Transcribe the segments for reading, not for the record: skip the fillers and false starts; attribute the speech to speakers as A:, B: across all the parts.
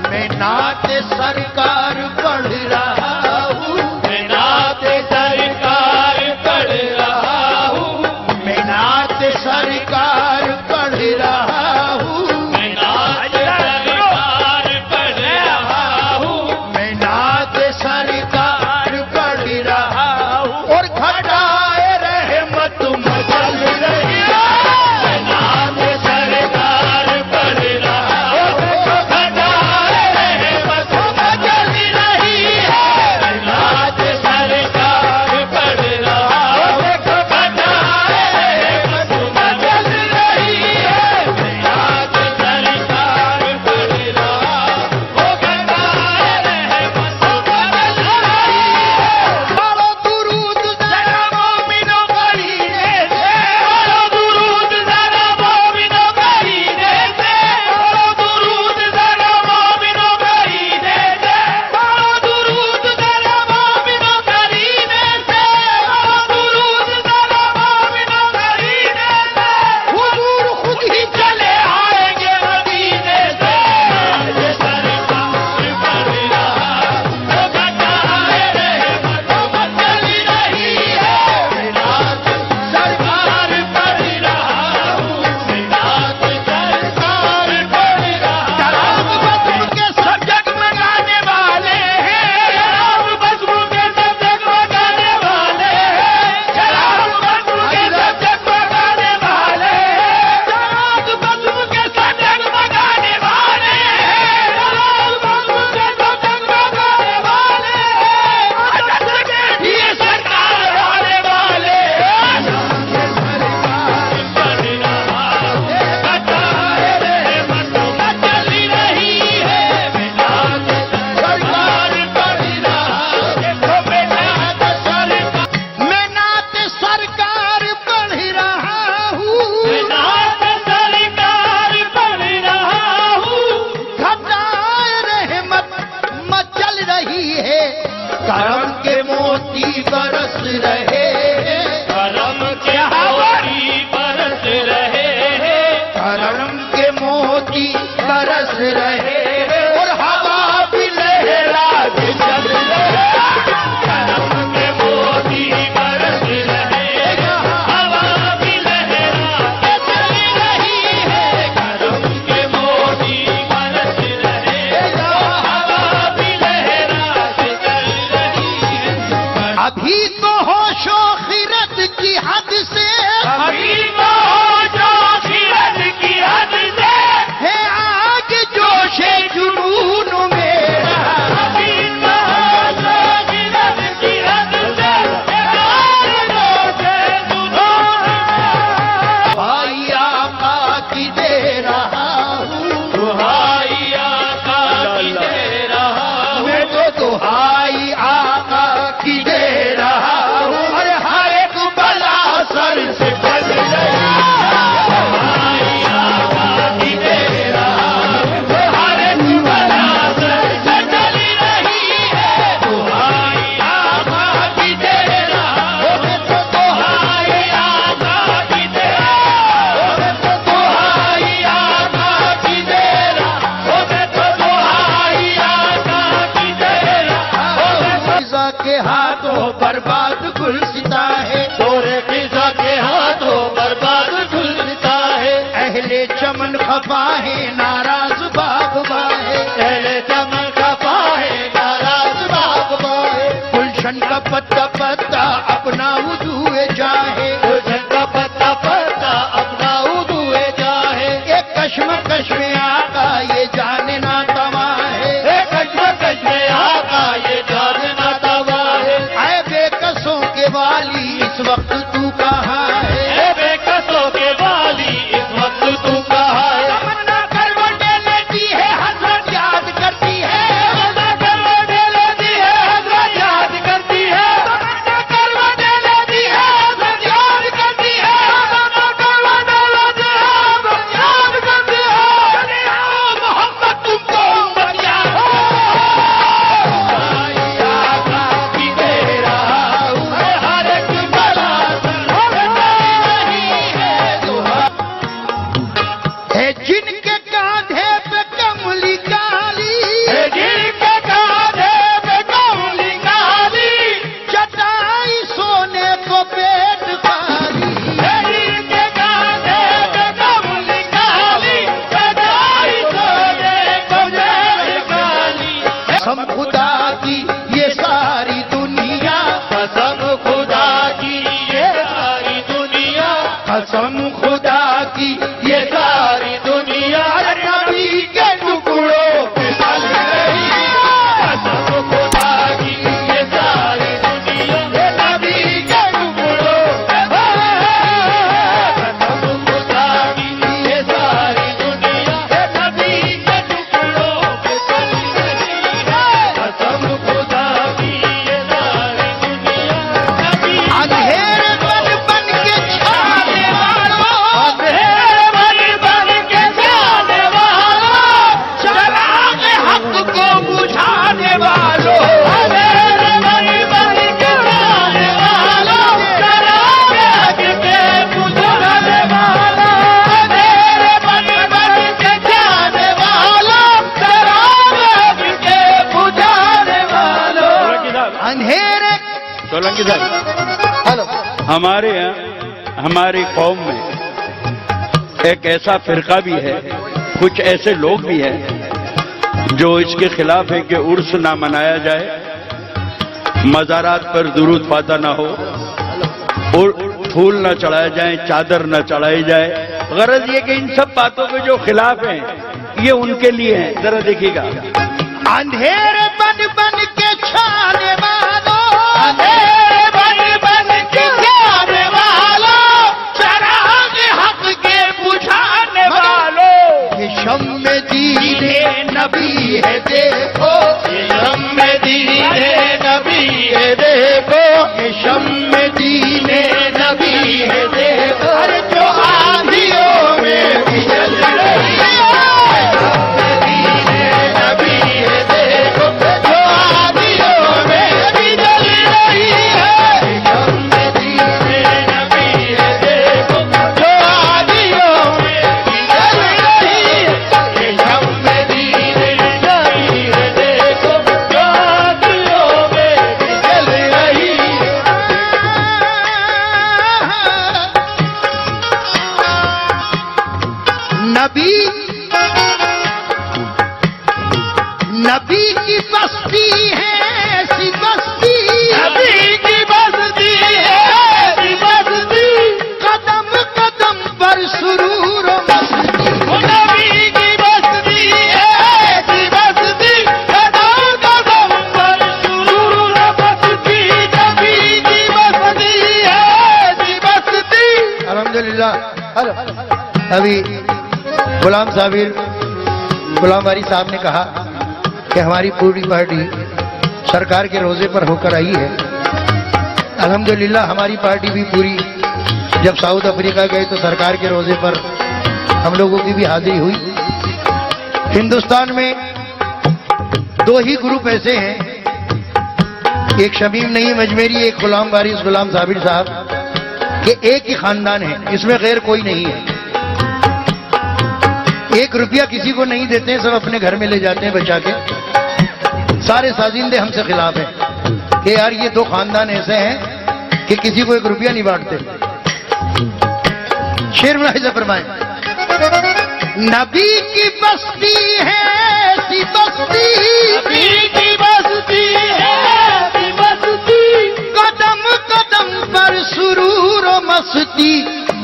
A: मैं नाते सरकार पढ़ रहा हूँ,
B: मैं नाते सरकार पढ़ रहा हूँ,
A: मैं नाते सरकार पढ़ रहा हूँ,
B: मैं नाते सरकार पढ़ रहा हूँ,
A: मैं नाते सरकार पढ़ रहा हूँ और घटाए रहमत मचल रही है।
B: मैं नाते सरकार पढ़ रहा हूँ, घटाए रहमत मचल रही है। मैं नाते सरकार पढ़ रहा हूँ, घटाए रहमत मचल रही है। मैं नाते सरकार पढ़ रहा हूँ, घटाए रहमत मचल रही है।
A: मारो दुरूद जरा मोमिनो करीने से,
B: मारो दुरूद ज़रा मोमिनो करीने से, मारो दुरूद ज़रा मोमिनो करीने से, मारो दुरूद ज़रा मोमिनो करीने से, मारो दुरूद ज़रा मोमिनो करीने से।
A: हुजूर खुद ही
B: चले आएंगे मदीने से। ये सरकार पढ़ रहा वो घटाए रहमत मचल रही है। मैं नात सरकार पढ़ रहा हूँ, मैं नात सरकार पढ़ रहा हूँ।
A: बज़्म के सब
B: जगमगाने वाले हैं, शराब बज़्म के सब जगमगाने वाले हैं, शराब बज़्म के सब जगमगाने वाले हैं, शराब बज़्म के सब जगमगाने वाले हैं, शराब बज़्म के सब जगमगाने वाले हैं। अजब के ये सरकार आने वाले हैं। सरकार पढ़ रहा हूँ, घटाए रहमत मचल रही है। मैं नात सरकार पढ़ रहा हूँ, देखो मैं नात सरकार,
A: मैं नाते सरकार पढ़ रहा हूँ,
B: मैं नात सरकार पढ़ रहा हूँ।
A: घटाए रहमत मचल रही है। करम के मोती बरस रहे हैं,
B: करम के मोती बरस रहे हैं,
A: करम के मोती बरस रहे हैं और हवा भी लहरा के चल रहे हैं।
B: करम के मोती बरस रहे हैं, हवा भी लहरा के चल रही है। करम के मोती बरस रहे हैं, हवा भी लहरा के चल रही है।
A: अभी तो होशो खिरत की हद से
B: अभी तो जो खिरत की हद से
A: है आग जोशे जुनून मेरा।
B: अभी तो जो खिरत की हद से आग जोशे जुनून मेरा।
A: भाई आका की दे रहा हूँ,
B: दुहाई आका की दे रहा हूँ,
A: मैं तो दुहाई आका की दे रहा हूँ। अरे हर एक बला सर से बच रही
B: दुहाई आका की दे रहा हूँ, हर एक बला सर से चल रही है। दुहाई आका की दे रहा हूँ, दुहाई आका की दे रहा हूँ, दुहाई आका की दे रहा हूँ, मैं तो दुहाई आका की दे रहा हूँ।
A: फिजा के हाथों बर्बाद गुलसिता है,
B: तोरे फिजा के हाथों बर्बाद झुलता है।
A: अहले चमन खफा है नाराज बागबा है,
B: पहले चमन का पाए नाराज बागबा है।
A: गुलशन का पत्ता पत्ता अपना वुदुए जाहे,
B: गुलशन का पत्ता पत्ता अपना उदुए जाहे।
A: एक कश्म आका ये जाने ना तमा है।
B: एक कश्मकश में आका ये जानना तवा है।
A: आए बेकसों के वाली इस वक्त तू कहाँ है।
B: ए बेकसों के वाली इस वक्त तू कहाँ है।
A: तमन्ना करवटे लेती है हसरत याद करती है,
B: तमन्ना करवटे लेती है हसरत याद करती है।
A: तमन्ना करवटे लेती है हसरत याद करती है,
B: तमन्ना करवटे लेती है हसरत याद करती है।
A: कसम खुदा की ये सारी दुनिया,
B: कसम खुदा की ये सारी दुनिया,
A: कसम खुदा की ये सारी दुनिया नबी के टुकड़ों पे चल रही है।
B: कसम खुदा की ये सारी दुनिया,
A: नबी के टुकड़ों पे,
B: कसम खुदा की ये सारी दुनिया, नबी के टुकड़ों पे चल रही है। कसम खुदा की ये सारी दुनिया, नबी
A: अंधेरे बन बन के छाने वालों,
B: अंधेरे बन बन के जाने वालों,
A: चराग हक को बुझाने वालों,
B: अंधेरे बन बन के जाने वालों, चराग हक के बुझाने वालों, अंधेरे बन बन के जाने वालों, चराग हक के बुझाने वालों।
A: अंधेरे
C: सोलंकी साहब,
A: हेलो
C: हमारे यहाँ हमारी कौम में एक ऐसा फिरका भी है, कुछ ऐसे लोग भी हैं जो इसके खिलाफ है कि उर्स ना मनाया जाए, मज़ारात पर दुरूद फाता ना हो, और फूल ना चढ़ाए जाए, चादर ना चढ़ाई जाए। गरज ये कि इन सब बातों के जो खिलाफ हैं ये उनके लिए हैं। जरा देखिएगा,
A: अंधेरे बन बन के छाने वालों,
B: अंधेरे बन बन के जाने वालों, चराग हक के बुझाने वालों,
A: ये शम्मे दीने नबी है देखो,
B: ये शम्मे दीने नबी है
A: देखो, ये शम्मे दीने नबी है देखो,
B: अरे जो आंधियों में भी जल रही है। शम्मे दीने नबी है देखो, जो आंधियों में भी जल रही है। शम्मे दीने नबी है देखो, जो आंधियों में भी जल रही है। शम्मे दीने नबी है देखो, जो आंधियों में भी जल रही है।
A: नबी नबी की बस्ती है ऐसी बस्ती,
B: नबी की बस्ती है ऐसी बस्ती,
A: कदम कदम पर सुरूर और मस्ती,
B: वो नबी की बस्ती है ऐसी बस्ती, कदम कदम पर सुरूर बस्ती, नबी की बस्ती है ऐसी बस्ती।
A: अल्हम्दुलिल्लाह। हेलो, अभी गुलाम साबिर गुलाम वारी साहब ने कहा कि हमारी पूरी पार्टी सरकार के रोजे पर होकर आई है। अल्हम्दुलिल्लाह हमारी पार्टी भी पूरी, जब साउथ अफ्रीका गए तो सरकार के रोजे पर हम लोगों की भी हाजिरी हुई। हिंदुस्तान में दो ही ग्रुप ऐसे हैं, एक शमीम नईम अजमेरी, एक गुलाम वारिस गुलाम साबिर साहब, कि एक ही खानदान है, इसमें गैर कोई नहीं है। एक रुपया किसी को नहीं देते हैं, सब अपने घर में ले जाते हैं बचा के। सारे साजिंदे हमसे खिलाफ हैं कि यार ये दो खानदान ऐसे हैं कि किसी को एक रुपया नहीं बांटते। शेर मुलाहिजा फरमाएं, नबी की बस्ती है ऐसी बस्ती,
B: नबी की बस्ती है ऐसी बस्ती,
A: कदम कदम पर सुरूर और मस्ती,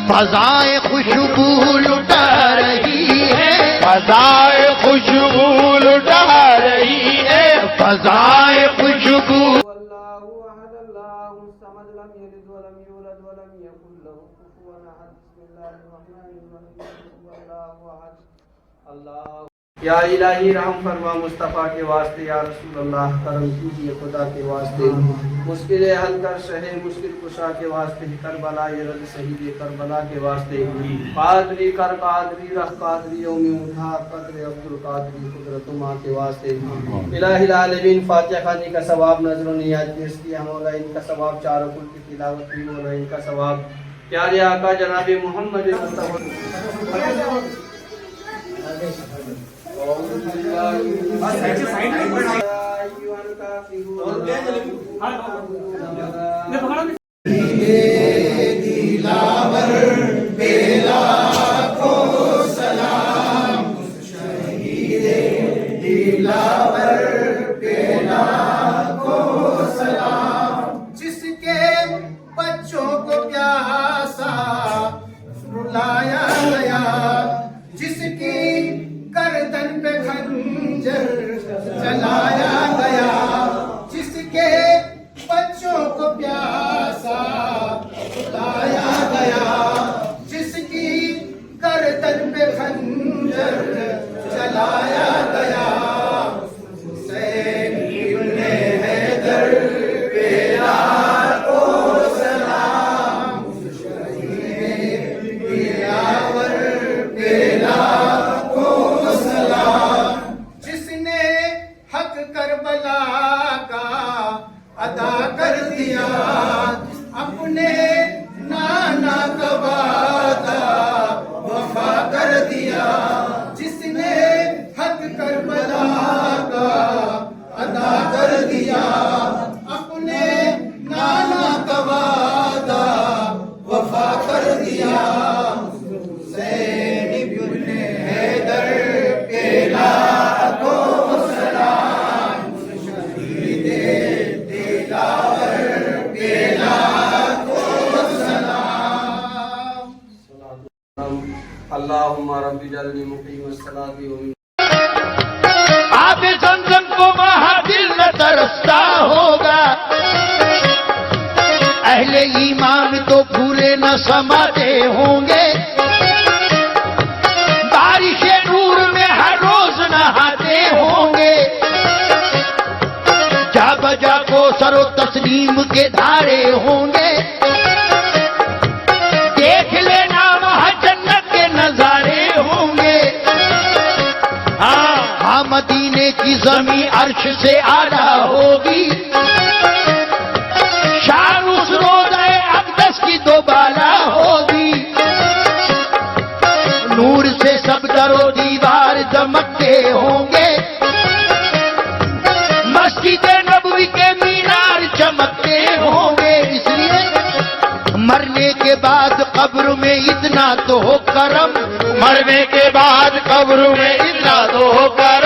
A: फजाए खुशबू लुटा रही है,
B: फजाए खुशबू लुटा रही है,
A: फजाए खुशबू।
D: अल्लाहु अहद अल्लाहु समद लम यलिद वलम यूलद वलम यकुल लहू कुफुवन अहद बिस्मिल्लाहिर रहमानिर रहीम अल्लाहु अहद अल्लाह। या इलाही रहम फरमा मुस्तफ़ा के वास्ते, या रसूल अल्लाह करम कीजिए खुदा के वास्ते, मुश्किल हल कर शहे मुश्किल कुशा के वास्ते, करबला ये रद शहीद करबला के वास्ते, कादरी कर कादरी रख कादरी यौम उठा कदर अब्दुल कादरी कुदरतुमा के वास्ते। इलाही आलमीन फातिहा खानी का सवाब नजर नियात पेश किया मौला, इनका सवाब चारों कुल की तिलावत की मौला, इनका सवाब प्यारे आका जनाब मोहम्मद मुस्तफा
A: दिलावर पे
D: रब्बि जअलनी मुक़ीमस सलाति व मिन
A: आबे ज़मज़म को वहाँ दिल न तरसता होगा, अहले ईमान तो भूले न समाते होंगे, बारिश नूर में हर रोज नहाते होंगे, जा बजा को सरो तस्लीम के धारे होंगे, देख लेना वहाँ जन्नत के नजारे होंगे। हाँ मदीने की जमीन अर्श से आला होगी, शान उस रोज़े अक़दस की दोबारा होगी, नूर से सब दरो दीवार चमकते होंगे, मस्जिद नबवी के मीनार चमकते होंगे। इसलिए मरने के बाद कब्र में इतना तो हो करम, मरने के बाद कब्र में इतना तो हो करम,